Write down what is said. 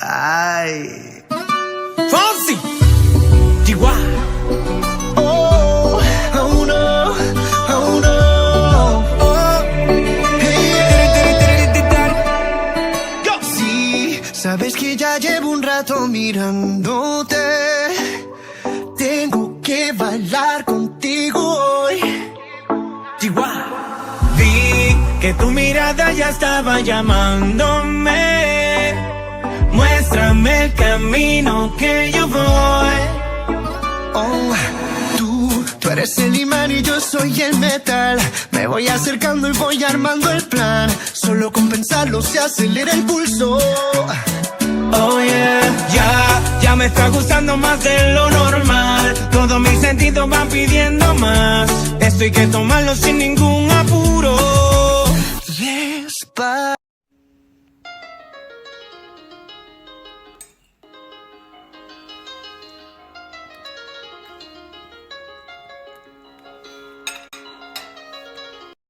Ay. Fonsi, Chihuahua. Oh, oh no, oh no. Oh, hey. Sí, sabes que ya llevo un rato mirándote. Tengo que bailar contigo hoy. Chihuahua. Vi que tu mirada ya estaba llamándome. Muéstrame el camino que yo voy. Oh, tú eres el imán y yo soy el metal. Me voy acercando y voy armando el plan. Solo con pensarlo se acelera el pulso. Oh yeah, ya me está gustando más de lo normal. Todos mis sentidos van pidiendo más. Esto hay que tomarlo sin ningún apuro. Despacio.